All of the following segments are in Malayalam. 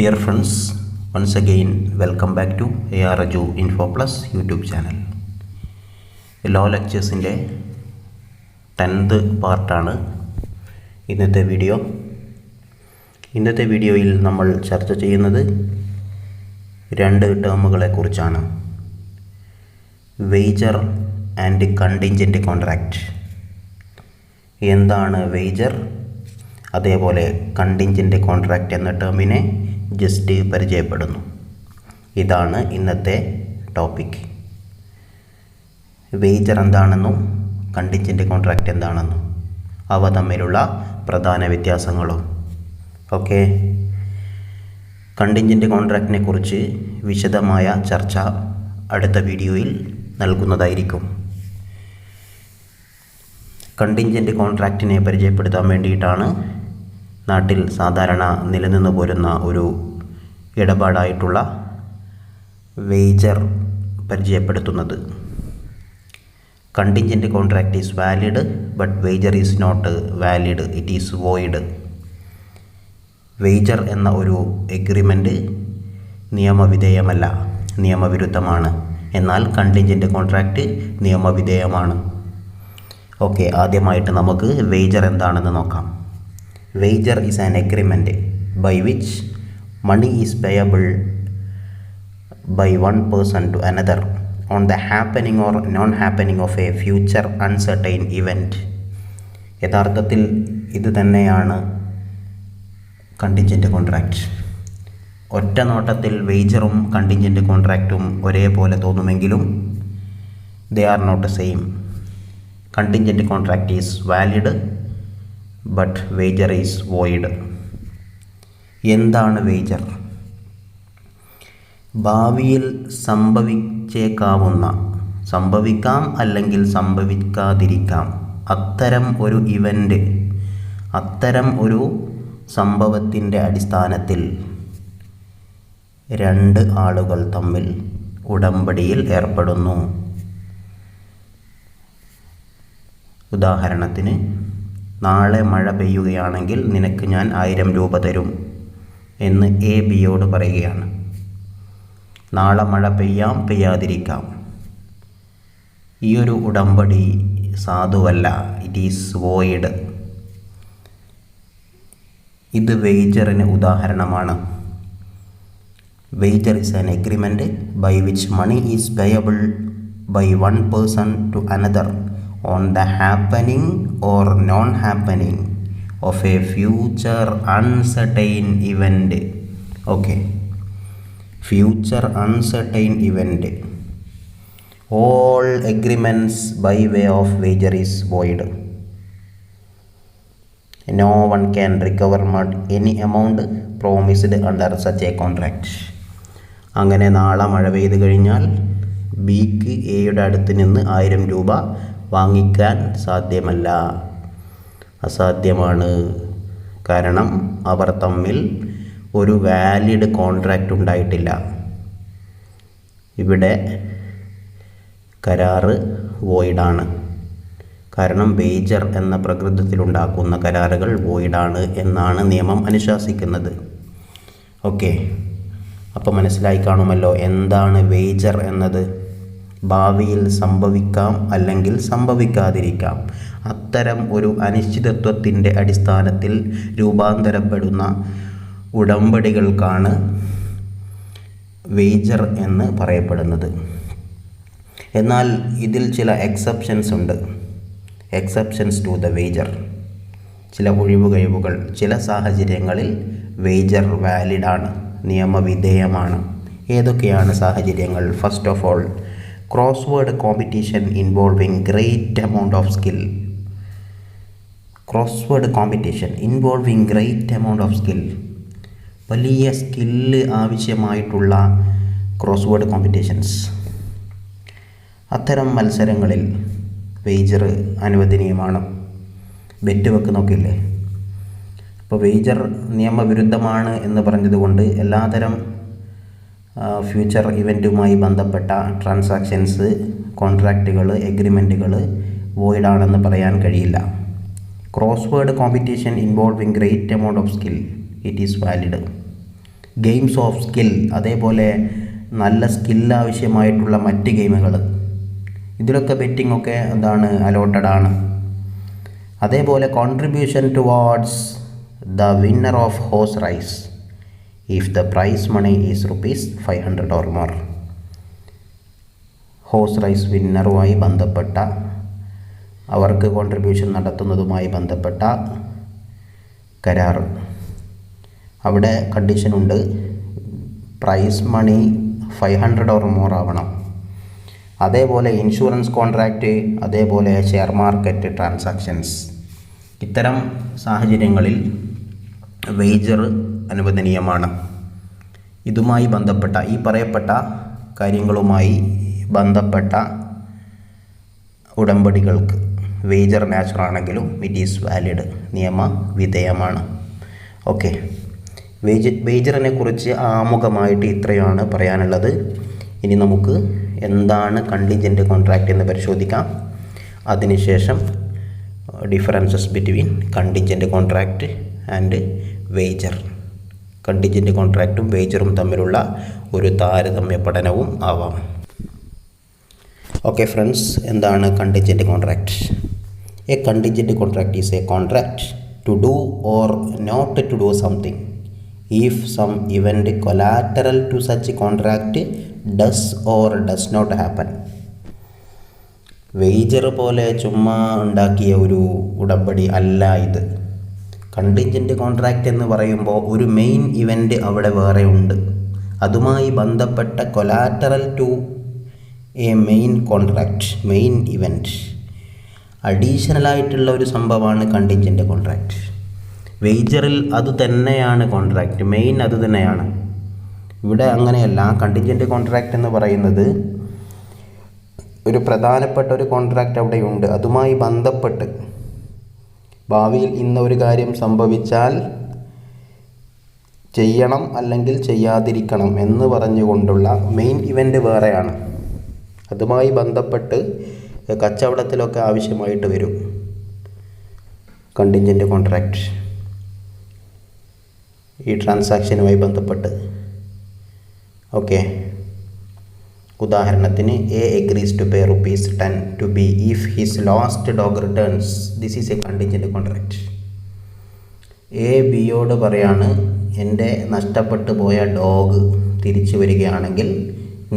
Dear friends, once again welcome back to ARAJU Info Plus YouTube channel. Law ലെക്ചേഴ്സിൻ്റെ 10th പാർട്ടാണ് ഇന്നത്തെ വീഡിയോ. ഇന്നത്തെ വീഡിയോയിൽ നമ്മൾ ചർച്ച ചെയ്യുന്നത് രണ്ട് ടേമുകളെക്കുറിച്ചാണ്. Wager and contingent contract. എന്താണ് വേജർ, അതേപോലെ കണ്ടിൻജൻറ്റ് കോൺട്രാക്റ്റ് എന്ന ടേമിനെ ജസ്റ്റ് പരിചയപ്പെടുന്നു. ഇതാണ് ഇന്നത്തെ ടോപ്പിക്. വേജർ എന്താണെന്നും കണ്ടിൻജൻറ്റ് കോൺട്രാക്റ്റ് എന്താണെന്നും അവ തമ്മിലുള്ള പ്രധാന വ്യത്യാസങ്ങളും ഓക്കെ. കണ്ടിൻജൻറ്റ് കോൺട്രാക്റ്റിനെ കുറിച്ച് വിശദമായ ചർച്ച അടുത്ത വീഡിയോയിൽ നൽകുന്നതായിരിക്കും. കണ്ടിൻജൻറ്റ് കോൺട്രാക്റ്റിനെ പരിചയപ്പെടുത്താൻ വേണ്ടിയിട്ടാണ് നാട്ടിൽ സാധാരണ നിലനിന്ന് പോരുന്ന ഒരു ഇടപാടായിട്ടുള്ള വേജർ പരിചയപ്പെടുത്തുന്നത്. Contingent contract is valid but wager is not valid, it is void. Wager എന്ന ഒരു എഗ്രിമെൻ്റ് നിയമവിധേയമല്ല, നിയമവിരുദ്ധമാണ്. എന്നാൽ കണ്ടിൻജൻറ്റ് കോൺട്രാക്റ്റ് നിയമവിധേയമാണ്. ഓക്കെ, ആദ്യമായിട്ട് നമുക്ക് വേജർ എന്താണെന്ന് നോക്കാം. Wager is an agreement by which money is payable by one person to another on the happening or non-happening of a future uncertain event. യഥാർത്ഥത്തിൽ ഇത് തന്നെയാണ് കണ്ടിൻജൻറ്റ് കോൺട്രാക്റ്റ്. ഒറ്റ നോട്ടത്തിൽ വേജറും കണ്ടിൻജൻറ്റ് കോൺട്രാക്റ്റും ഒരേപോലെ തോന്നുമെങ്കിലും they are not the same. Contingent contract is valid but wager is void. എന്താണ് വേജർ? ഭാവിയിൽ സംഭവിക്കാം അല്ലെങ്കിൽ സംഭവിക്കാതിരിക്കാം അത്തരം ഒരു ഇവൻ്റ്, അത്തരം ഒരു സംഭവത്തിൻ്റെ അടിസ്ഥാനത്തിൽ രണ്ട് ആളുകൾ തമ്മിൽ ഉടമ്പടിയിൽ ഏർപ്പെടുന്നു. ഉദാഹരണത്തിന്, നാളെ മഴ പെയ്യുകയാണെങ്കിൽ നിനക്ക് ഞാൻ 1000 രൂപ തരും എന്ന് എ ബിയോട് പറയുകയാണ്. നാളെ മഴ പെയ്യാം, പെയ്യാതിരിക്കാം. ഈ ഒരു ഉടമ്പടി സാധുവല്ല, ഇറ്റ് ഈസ് വോയിഡ്. ഇത് വേജറിന് ഉദാഹരണമാണ്. Wager is an agreement by which money is payable by one person to another on the happening or non-happening of a future uncertain event. Okay, future uncertain event. All agreements by way of wager is void. No one can recover any amount promised under such a contract. അങ്ങനെ നാളെ മഴ പെയ്തു കഴിഞ്ഞാൽ ബിക്ക് എയുടെ അടുത്ത് നിന്ന് 1000 രൂപ വാങ്ങിക്കാൻ സാധ്യമല്ല, അസാധ്യമാണ്. കാരണം അവർ തമ്മിൽ ഒരു വാലിഡ് കോൺട്രാക്റ്റ് ഉണ്ടായിട്ടില്ല. ഇവിടെ കരാറ് വോയിഡാണ്. കാരണം വേജർ എന്ന പ്രകൃതത്തിലുണ്ടാക്കുന്ന കരാറുകൾ വോയിഡാണ് എന്നാണ് നിയമം അനുശാസിക്കുന്നത്. ഓക്കെ, അപ്പോൾ മനസ്സിലായി കാണുമല്ലോ എന്താണ് വേജർ എന്നത്. ഭാവിയിൽ സംഭവിക്കാം അല്ലെങ്കിൽ സംഭവിക്കാതിരിക്കാം അത്തരം ഒരു അനിശ്ചിതത്വത്തിൻ്റെ അടിസ്ഥാനത്തിൽ രൂപാന്തരപ്പെടുന്ന ഉടമ്പടികൾക്കാണ് വേജർ എന്ന് പറയപ്പെടുന്നത്. എന്നാൽ ഇതിൽ ചില എക്സെപ്ഷൻസ് ഉണ്ട്. Exceptions to the wager. ചില ഒഴിവുകഴിവുകൾ. ചില സാഹചര്യങ്ങളിൽ വേജർ വാലിഡാണ്, നിയമവിധേയമാണ്. ഏതൊക്കെയാണ് സാഹചര്യങ്ങൾ? First of all, crossword competition involving great amount of skill. crossword competition involving great amount of skill. വലിയ സ്കില്ല് ആവശ്യമായിട്ടുള്ള ക്രോസ്വേഡ് കോമ്പറ്റീഷൻസ്. അത്തരം മത്സരങ്ങളിൽ വേജർ അനുവദനീയമാണ്. ബെറ്റ് വെക്കുന്നൊക്കെയില്ലേ. അപ്പോൾ വേജർ നിയമവിരുദ്ധമാണ് എന്ന് പറഞ്ഞതുകൊണ്ട് എല്ലാതരം ഫ്യൂച്ചർ ഇവൻറ്റുമായി ബന്ധപ്പെട്ട ട്രാൻസാക്ഷൻസ്, കോൺട്രാക്റ്റുകൾ, എഗ്രിമെൻറ്റുകൾ വോയിഡാണെന്ന് പറയാൻ കഴിയില്ല. Crossword competition involving great amount of skill, it is valid. Games of skill, അതേപോലെ നല്ല സ്കിൽ ആവശ്യമായിട്ടുള്ള മറ്റ് ഗെയിമുകൾ, ഇതിലൊക്കെ ബെറ്റിംഗ് ഒക്കെ എന്താണ് അലോട്ടഡ് ആണ്. അതേപോലെ contribution towards the winner of horse race if the prize money is ₹500 or more. Horse race വിന്നറുമായി ബന്ധപ്പെട്ട അവർക്ക് കോൺട്രിബ്യൂഷൻ നടത്തുന്നതുമായി ബന്ധപ്പെട്ട കരാർ. അവിടെ കണ്ടീഷനുണ്ട്, പ്രൈസ് മണി 500 or more ആവണം. അതേപോലെ ഇൻഷുറൻസ് കോൺട്രാക്റ്റ്, അതേപോലെ ഷെയർ മാർക്കറ്റ് ട്രാൻസാക്ഷൻസ്, ഇത്തരം സാഹചര്യങ്ങളിൽ വേജർ അനുവദനീയമാണ്. ഇതുമായി ബന്ധപ്പെട്ട ഈ പറയപ്പെട്ട കാര്യങ്ങളുമായി ബന്ധപ്പെട്ട ഉടമ്പടികൾക്ക് wager നാച്ചുറാണെങ്കിലും it is valid, നിയമവിധേയമാണ്. Okay, വേജറിനെ കുറിച്ച് ആമുഖമായിട്ട് ഇത്രയാണ് പറയാനുള്ളത്. ഇനി നമുക്ക് എന്താണ് കണ്ടിൻജൻറ്റ് കോൺട്രാക്റ്റ് എന്ന് പരിശോധിക്കാം. അതിനുശേഷം differences between contingent contract and wager, contingent കോൺട്രാക്റ്റും വേജറും തമ്മിലുള്ള ഒരു താരതമ്യ പഠനവും ആവാം. ഓക്കെ ഫ്രണ്ട്സ്, എന്താണ് contingent contract? A contingent contract is a contract to do or not to do something if some event collateral to such contract does or does not happen. Wager പോലെ ചുമ്മാ ഉണ്ടാക്കിയ ഒരു ഉടമ്പടി അല്ല ഇത്. കണ്ടിൻജൻറ്റ് കോൺട്രാക്റ്റ് എന്ന് പറയുമ്പോൾ ഒരു മെയിൻ ഇവൻ്റ് അവിടെ വേറെ ഉണ്ട്, അതുമായി ബന്ധപ്പെട്ട collateral to a main contract, main event, അഡീഷണലായിട്ടുള്ള ഒരു സംഭവമാണ് കണ്ടിൻജൻറ്റ് കോൺട്രാക്റ്റ്. വേജറിൽ അത് തന്നെയാണ് കോൺട്രാക്റ്റ്, മെയിൻ അത് തന്നെയാണ്. ഇവിടെ അങ്ങനെയല്ല. കണ്ടിൻജൻറ്റ് കോൺട്രാക്റ്റ് എന്ന് പറയുന്നത് ഒരു പ്രധാനപ്പെട്ട ഒരു കോൺട്രാക്റ്റ് അവിടെയുണ്ട്, അതുമായി ബന്ധപ്പെട്ട് ഭാവിയിൽ ഇന്നൊരു കാര്യം സംഭവിച്ചാൽ ചെയ്യണം അല്ലെങ്കിൽ ചെയ്യാതിരിക്കണം എന്ന് പറഞ്ഞുകൊണ്ടുള്ള മെയിൻ ഇവൻ്റ് വേറെയാണ്. അതുമായി ബന്ധപ്പെട്ട് കച്ചവടത്തിലൊക്കെ ആവശ്യമായിട്ട് വരും കണ്ടിൻജൻറ്റ് കോൺട്രാക്റ്റ്, ഈ ട്രാൻസാക്ഷനുമായി ബന്ധപ്പെട്ട്. ഓക്കെ, ഉദാഹരണത്തിന് A agrees to pay ₹10 to B if his lost dog returns. This is a contingent contract. A ബിയോട് പറയാണ്, എൻ്റെ നഷ്ടപ്പെട്ടു പോയ ഡോഗ് തിരിച്ചു വരികയാണെങ്കിൽ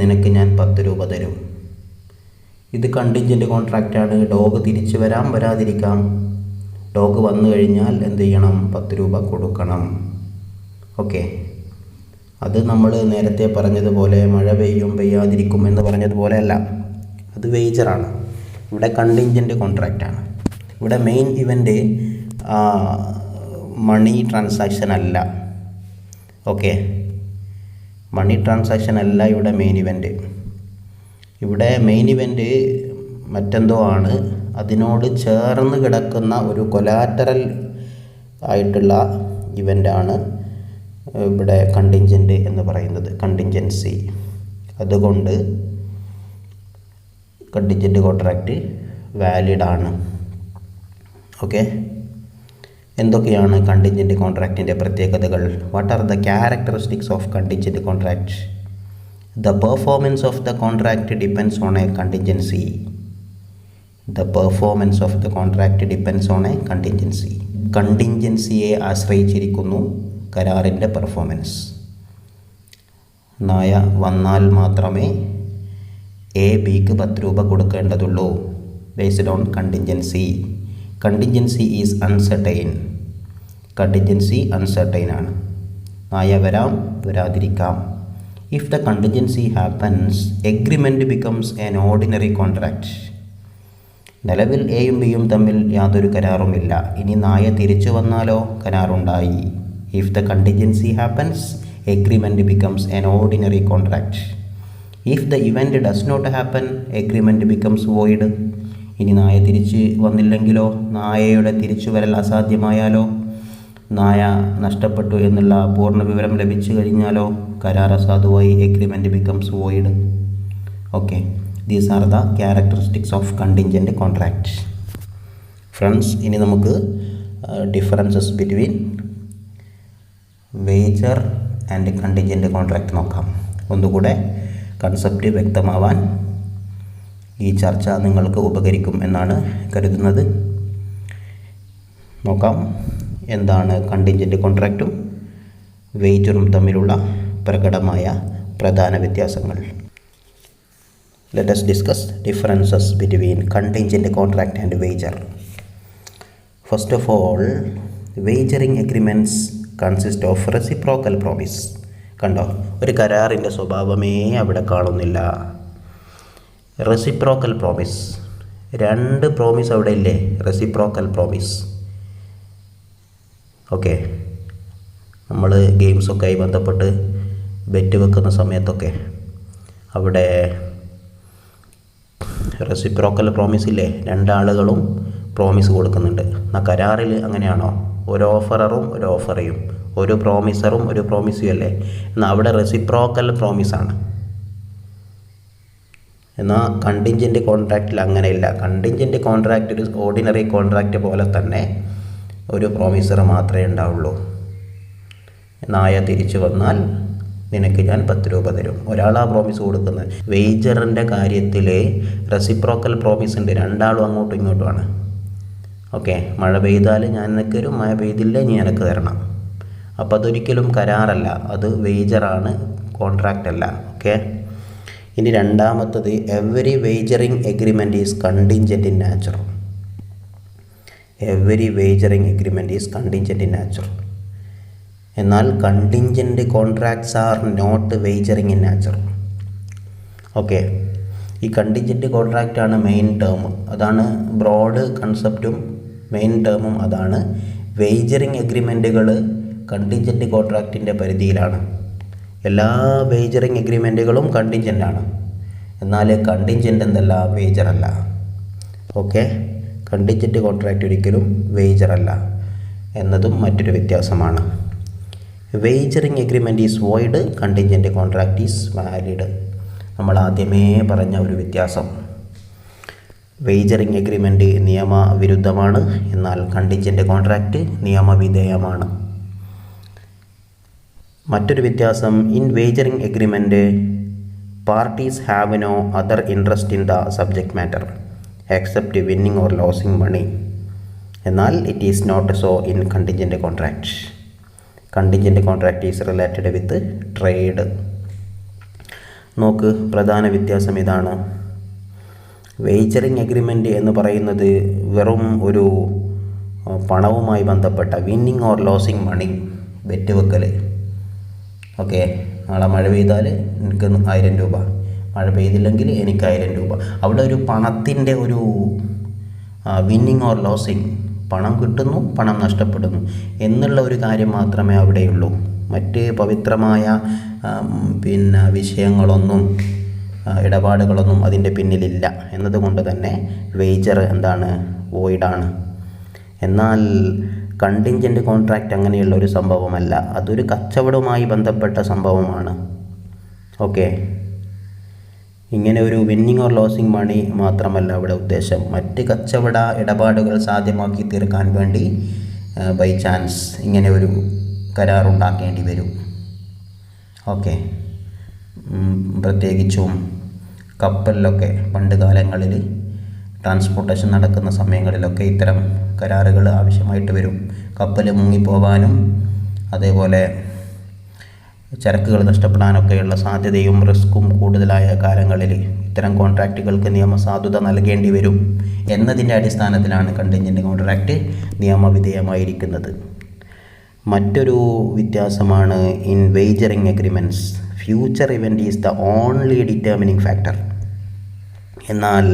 നിനക്ക് ഞാൻ ₹10 തരും. ഇത് കണ്ടിൻജൻറ്റ് കോൺട്രാക്റ്റാണ്. ഡോഗ് തിരിച്ചു വരാം, വരാതിരിക്കാം. ഡോഗ് വന്നു കഴിഞ്ഞാൽ എന്ത് ചെയ്യണം? ₹10 കൊടുക്കണം. ഓക്കെ, അത് നമ്മൾ നേരത്തെ പറഞ്ഞതുപോലെ മഴ പെയ്യും പെയ്യാതിരിക്കും എന്ന് പറഞ്ഞതുപോലെ അല്ല, അത് വേജറാണ്. ഇവിടെ കണ്ടിൻജൻറ്റ് കോൺട്രാക്റ്റാണ്. ഇവിടെ മെയിൻ ഇവൻ്റ് മണി ട്രാൻസാക്ഷൻ അല്ല. ഓക്കെ, മണി ട്രാൻസാക്ഷൻ അല്ല ഇവിടെ മെയിൻ ഇവൻ്റ്. ഇവിടെ മെയിൻ ഇവൻ്റ് മറ്റെന്തോ ആണ്. അതിനോട് ചേർന്ന് കിടക്കുന്ന ഒരു കൊലാറ്ററൽ ആയിട്ടുള്ള ഇവൻ്റാണ് ഇവിടെ കണ്ടിൻജൻറ്റ് എന്ന് പറയുന്നത്, കണ്ടിൻജൻസി. അതുകൊണ്ട് കണ്ടിൻജൻറ്റ് കോൺട്രാക്റ്റ് വാലിഡാണ്. ഓക്കെ, എന്തൊക്കെയാണ് കണ്ടിൻജൻറ്റ് കോൺട്രാക്റ്റിൻ്റെ പ്രത്യേകതകൾ? What are the characteristics of contingent contract? The performance of the contract depends on a contingency. The performance of the contract depends on a contingency. കണ്ടിൻജൻസിയെ ആശ്രയിച്ചിരിക്കുന്നു കരാറിൻ്റെ പെർഫോമൻസ്. നായ വന്നാൽ മാത്രമേ എ ബിക്ക് ₹10 കൊടുക്കേണ്ടതുള്ളൂ. Based on contingency. Contingency is uncertain. Contingency uncertain ആണ്. നായ വരാം, വരാതിരിക്കാം. If the contingency happens, agreement becomes an ordinary contract. നിലവിൽ എയും ബിയും തമ്മിൽ യാതൊരു കരാറുമില്ല. ഇനി നായ തിരിച്ചു വന്നാലോ കരാറുണ്ടായി. If the contingency happens, agreement becomes an ordinary contract. If the event does not happen, agreement becomes void. ഇനി നായ തിരിച്ച് വന്നില്ലെങ്കിലോ, നായയുടെ തിരിച്ചു വരൽ അസാധ്യമായാലോ, നായ നഷ്ടപ്പെട്ടു എന്നുള്ള പൂർണ്ണ വിവരം ലഭിച്ചു കഴിഞ്ഞാലോ കരാർ അസാധുവായി. Agreement becomes void. Okay, these are the characteristics of contingent contract. Friends, ഇനി നമുക്ക് differences between wager and contingent contract നോക്കാം. ഒന്നുകൂടെ കൺസെപ്റ്റ് വ്യക്തമാവാൻ ഈ ചർച്ച നിങ്ങൾക്ക് ഉപകരിക്കും എന്നാണ് കരുതുന്നത്. നോക്കാം എന്താണ് കണ്ടിൻജൻ്റ് കോൺട്രാക്റ്റും വേജറും തമ്മിലുള്ള പ്രകടമായ പ്രധാന വ്യത്യാസങ്ങൾ. Let us discuss differences between contingent contract and wager. First of all, wagering agreements consist of reciprocal promise. കണ്ടോ, ഒരു കരാറിൻ്റെ സ്വഭാവമേ അവിടെ കാണുന്നില്ല. റെസിപ്രോക്കൽ പ്രോമിസ്, രണ്ട് പ്രോമിസ് അവിടെ ഇല്ലേ? Reciprocal promise. ഓക്കെ, നമ്മൾ ഗെയിംസൊക്കെ ആയി ബന്ധപ്പെട്ട് ബെറ്റ് വെക്കുന്ന സമയത്തൊക്കെ അവിടെ റെസിപ്രോക്കൽ പ്രോമിസ് ഇല്ലേ? രണ്ടാളുകളും പ്രോമിസ് കൊടുക്കുന്നുണ്ട്. എന്നാൽ കരാറിൽ അങ്ങനെയാണോ? ഒരു ഓഫററും ഒരു ഓഫറയും, ഒരു പ്രോമിസറും ഒരു പ്രോമിസും അല്ലേ? എന്നാൽ അവിടെ റെസിപ്രോക്കൽ പ്രോമിസാണ്. എന്നാൽ കണ്ടിൻജൻ്റ് കോൺട്രാക്റ്റിൽ അങ്ങനെയില്ല. കണ്ടിൻജൻ്റ് കോൺട്രാക്റ്റ് ഒരു ഓർഡിനറി കോൺട്രാക്റ്റ് പോലെ തന്നെ ഒരു പ്രോമിസർ മാത്രമേ ഉണ്ടാവുള്ളൂ. നായ തിരിച്ചു വന്നാൽ നിനക്ക് ഞാൻ 10 രൂപ തരും. ഒരാളാ പ്രോമിസ് കൊടുക്കുന്നത്. വേജറിൻ്റെ കാര്യത്തിൽ റെസിപ്രോക്കൽ പ്രോമിസ് ഉണ്ട്, രണ്ടാളും അങ്ങോട്ടും ഇങ്ങോട്ടുമാണ്. ഓക്കെ, മഴ പെയ്താൽ ഞാൻ നിനക്ക് തരും, മഴ പെയ്തില്ലേ നീ എനിക്ക് തരണം. അപ്പോൾ അതൊരിക്കലും കരാറല്ല, അത് വേജറാണ്, കോൺട്രാക്റ്റ് അല്ല. ഓക്കെ, ഇനി രണ്ടാമത്തത്, every wagering agreement is contingent in nature. Every wagering agreement is contingent in nature. എന്നാൽ contingent contracts are not wagering in nature. Okay, ഈ കണ്ടിൻജൻ്റ് കോൺട്രാക്റ്റാണ് മെയിൻ ടേം, അതാണ് ബ്രോഡ് കൺസെപ്റ്റും മെയിൻ ടേമും അതാണ്. വേജറിങ് എഗ്രിമെൻറ്റുകൾ കണ്ടിൻജൻ്റ് കോൺട്രാക്റ്റിൻ്റെ പരിധിയിലാണ്. എല്ലാ വേജറിങ് എഗ്രിമെൻറ്റുകളും കണ്ടിൻജൻ്റാണ്. എന്നാൽ കണ്ടിൻജൻ്റ് എന്തല്ല? വേജറല്ല. ഓക്കെ, കണ്ടിൻജൻ്റ് കോൺട്രാക്റ്റ് ഒരിക്കലും വേജറല്ല എന്നതും മറ്റൊരു വ്യത്യാസമാണ്. Wagering agreement is void, contingent contract is valid. നമ്മൾ ആദ്യമേ പറഞ്ഞ ഒരു വ്യത്യാസം. വേജറിങ് എഗ്രിമെൻറ്റ് നിയമവിരുദ്ധമാണ്, എന്നാൽ കണ്ടിൻജൻ്റ് കോൺട്രാക്റ്റ് നിയമവിധേയമാണ്. മറ്റൊരു വ്യത്യാസം, in wagering agreement parties have no other interest in the subject matter except winning or losing money. എന്നാൽ it is not so in contingent contract. Contingent contract is related with trade. നോക്ക്, പ്രധാന വ്യത്യാസം ഇതാണ്. വേജറിങ് എഗ്രിമെൻറ്റ് എന്ന് പറയുന്നത് വെറും ഒരു പണവുമായി ബന്ധപ്പെട്ട winning or losing money, bet വെക്കൽ. ഓക്കെ, നാളെ മഴ പെയ്താൽ എനിക്ക് 1000 രൂപ, മഴ പെയ്തില്ലെങ്കിൽ എനിക്ക് 1000 രൂപ. അവിടെ ഒരു പണത്തിൻ്റെ ഒരു വിന്നിങ് ഓർ ലോസിങ്, പണം കിട്ടുന്നു പണം നഷ്ടപ്പെടുന്നു എന്നുള്ള ഒരു കാര്യം മാത്രമേ അവിടെയുള്ളൂ. മറ്റ് പവിത്രമായ വിഷയങ്ങളൊന്നും ഇടപാടുകളൊന്നും അതിൻ്റെ പിന്നിലില്ല എന്നതുകൊണ്ട് തന്നെ വേജർ എന്താണ്? വോയിഡാണ്. എന്നാൽ കണ്ടിൻജൻ്റ് കോൺട്രാക്റ്റ് അങ്ങനെയുള്ള ഒരു സംഭവമല്ല, അതൊരു കച്ചവടവുമായി ബന്ധപ്പെട്ട സംഭവമാണ്. ഓക്കെ, ഇങ്ങനെ ഒരു വിന്നിങ് ഓർ ലോസിങ് മണി മാത്രമല്ല അവിടെ ഉദ്ദേശം, മറ്റ് കച്ചവട ഇടപാടുകൾ സാധ്യമാക്കി തീർക്കാൻ വേണ്ടി ബൈ ചാൻസ് ഇങ്ങനെ ഒരു കരാറുണ്ടാക്കേണ്ടി വരും. ഓക്കെ, പ്രത്യേകിച്ചും കപ്പലിലൊക്കെ പണ്ട് കാലങ്ങളിൽ ട്രാൻസ്പോർട്ടേഷൻ നടക്കുന്ന സമയങ്ങളിലൊക്കെ ഇത്തരം കരാറുകൾ ആവശ്യമായിട്ട് വരും. കപ്പൽ മുങ്ങിപ്പോവാനും അതേപോലെ ചരക്കുകൾ നഷ്ടപ്പെടാനൊക്കെയുള്ള സാധ്യതയും റിസ്ക്കും കൂടുതലായ കാലങ്ങളിൽ ഇത്തരം കോൺട്രാക്റ്റുകൾക്ക് നിയമസാധുത നൽകേണ്ടി വരും എന്നതിൻ്റെ അടിസ്ഥാനത്തിലാണ് കണ്ടിൻജൻ്റ് കോൺട്രാക്റ്റ് നിയമവിധേയമായിരിക്കുന്നത്. മറ്റൊരു വ്യത്യാസമാണ്, in wagering agreements future event is the only determining factor. എന്നാൽ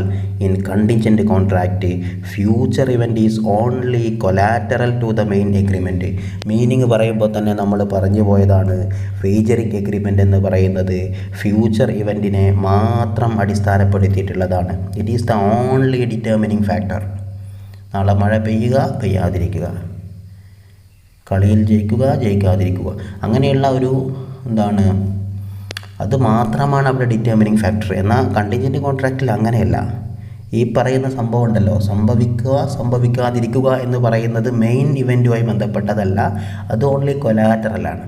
in contingent contract future event is only collateral to the main agreement. Meaning പറയുമ്പോൾ തന്നെ നമ്മൾ പറഞ്ഞു പോയതാണ്, വേജറിങ് എഗ്രിമെൻ്റ് എന്ന് പറയുന്നത് ഫ്യൂച്ചർ ഇവൻറ്റിനെ മാത്രം അടിസ്ഥാനപ്പെടുത്തിയിട്ടുള്ളതാണ്. It is the only determining factor. നാളെ മഴ പെയ്യുക പെയ്യാതിരിക്കുക, കളിയിൽ ജയിക്കുക ജയിക്കാതിരിക്കുക, അങ്ങനെയുള്ള ഒരു അത് മാത്രമാണ് അവിടെ ഡിറ്റർമിനിങ് ഫാക്ടർ. എന്നാൽ കണ്ടിൻജൻ്റ് കോൺട്രാക്റ്റിൽ അങ്ങനെയല്ല. ഈ പറയുന്ന സംഭവം ഉണ്ടല്ലോ, സംഭവിക്കുക സംഭവിക്കാതിരിക്കുക എന്ന് പറയുന്നത് മെയിൻ ഇവൻറ്റുമായി ബന്ധപ്പെട്ടതല്ല, അത് ഓൺലി കൊലാറ്ററലാണ്.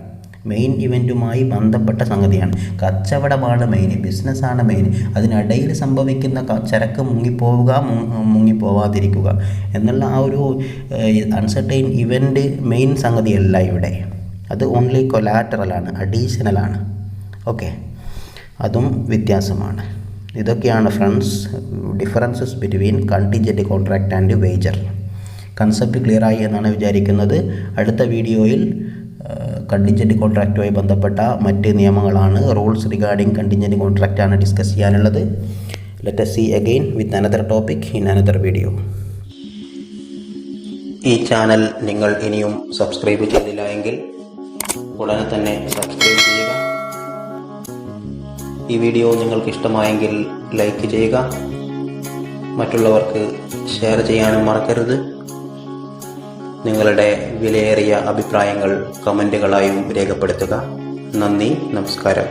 മെയിൻ ഇവൻറ്റുമായി ബന്ധപ്പെട്ട സംഗതിയാണ്. കച്ചവടമാണ് മെയിൻ, ബിസിനസ്സാണ് മെയിൻ. അതിനിടയിൽ സംഭവിക്കുന്ന ചരക്ക് മുങ്ങിപ്പോവാതിരിക്കുക എന്നുള്ള ആ ഒരു അൺസർട്ടൈൻ ഇവൻ്റ് മെയിൻ സംഗതിയല്ല ഇവിടെ. അത് ഓൺലി കൊലാറ്ററലാണ്, അഡീഷണലാണ്. ഓക്കെ, അതും വ്യത്യാസമാണ്. ഇതൊക്കെയാണ് friends differences between contingent contract and wager. Concept clear ആയി എന്നാണ് വിചാരിക്കുന്നത്. അടുത്ത വീഡിയോയിൽ കണ്ടിൻജൻറ്റ് കോൺട്രാക്റ്റുമായി ബന്ധപ്പെട്ട മറ്റ് നിയമങ്ങളാണ്, റൂൾസ് റിഗാർഡിംഗ് കണ്ടിൻജൻറ്റ് കോൺട്രാക്റ്റ് ആണ് ഡിസ്കസ് ചെയ്യാനുള്ളത്. Let us see again with another topic in another video. ഈ ചാനൽ നിങ്ങൾ ഇനിയും സബ്സ്ക്രൈബ് ചെയ്തില്ല എങ്കിൽ ഉടനെ തന്നെ സബ്സ്ക്രൈബ് ചെയ്യുക. ഈ വീഡിയോ നിങ്ങൾക്ക് ഇഷ്ടമായെങ്കിൽ ലൈക്ക് ചെയ്യുക, മറ്റുള്ളവർക്ക് ഷെയർ ചെയ്യാനും മറക്കരുത്. നിങ്ങളുടെ വിലയേറിയ അഭിപ്രായങ്ങൾ കമൻറ്റുകളായും രേഖപ്പെടുത്തുക. നന്ദി, നമസ്കാരം.